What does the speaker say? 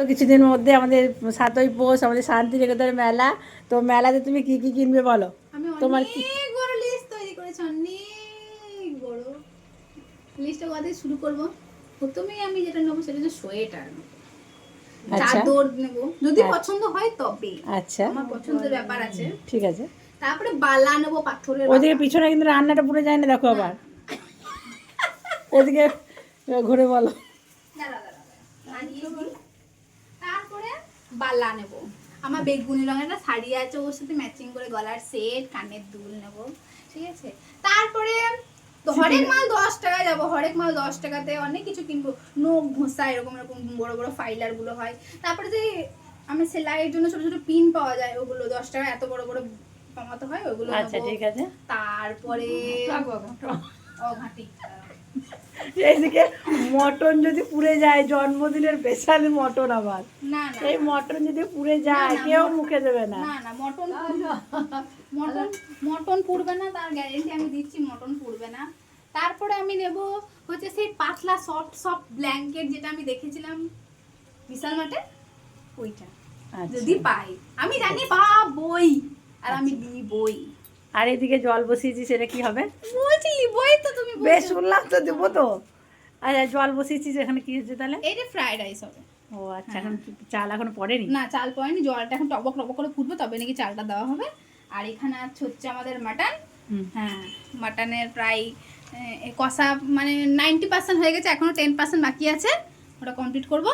তো কিছুদিনের মধ্যে আমাদের 7ই পৌষ আমাদের শান্তিনিকেতনের মেলা। তো মেলাতে তুমি কি কি কিনবে বলো? আমি তোমার অনেক বড় লিস্ট তৈরি করেছি, অনেক বড় লিস্টটা কোথা থেকে শুরু করব? প্রথমেই আমি যেটা নেবো সেটা হচ্ছে সোয়েটার নেবো, আচ্ছা চাদর নেবো, যদি পছন্দ হয় তবে। আচ্ছা আমার পছন্দের ব্যাপার আছে। ঠিক আছে। তারপরে বালা নেবো, পাথরের ওদিকে বালা। পিছনে কিন্তু রান্নাটা পুড়ে যায় না, দেখো আবার ওদিকে ঘুরে বলো। দাঁড়া দাঁড়া দাঁড়া, নাড়িয়ে দিই। তারপরে বালা নেবো, আমার বেগুনি রঙের একটা শাড়ি আছে, ওর সাথে ম্যাচিং করে গলার সেট, কানের দুল নেবো, ঠিক আছে। তারপরে হরেক মাল 10 টাকায় যাবো, হরেক মাল 10 টাকাতে অনেক কিছু কিনবো, নখ ঘষা এরকম এরকম বড় বড় ফাইলার গুলো হয়। তারপরে যে আমি সেলাইয়ের জন্য ছোট ছোট পিন পাওয়া যায়, ওগুলো 10 টাকা এত বড় বড় কমাতে হয়, ওগুলো আচ্ছা নেবো। ঠিক আছে। তারপরে ঘাটি এইদিকে মটন যদি পুড়ে যায়, জন্মদিনের স্পেশাল মটন, আবার না না এই মটন যদি পুড়ে যায় কেউ মুখে দেবে না। না না, মটন মটন মটন পুড়বে না, তার গ্যারেন্টি আমি দিচ্ছি, মটন পুড়বে না। তারপরে আমি নেব হচ্ছে সেই পাতলা সফট সফট ব্ল্যাঙ্কেট, যেটা আমি দেখেছিলাম বিশাল মার্টে, ওইটা যদি পাই। আমি জানি বই, আর আমি বই। আর এদিকে জল বসিয়েছি, সেটা কি হবে? বলছি বই তো, তুমি বেশ শুনলাম তো, দেবো তো। আচ্ছা জল বসিয়েছি, এখানে কি হচ্ছে তাহলে? এটা ফ্রাইড রাইস হবে। ও আচ্ছা, এখন চাল এখনো পড়েনি? না, চাল পড়েনি, জলটা এখন টবক টবক করে ফুটবে, তবে নাকি চালটা দেওয়া হবে। আর এখানে হচ্ছে আমাদের মাটন। হ্যাঁ, মাটনের প্রায় কষা মানে 90% হয়ে গেছে, এখনো 10% বাকি আছে, ওটা কমপ্লিট করব।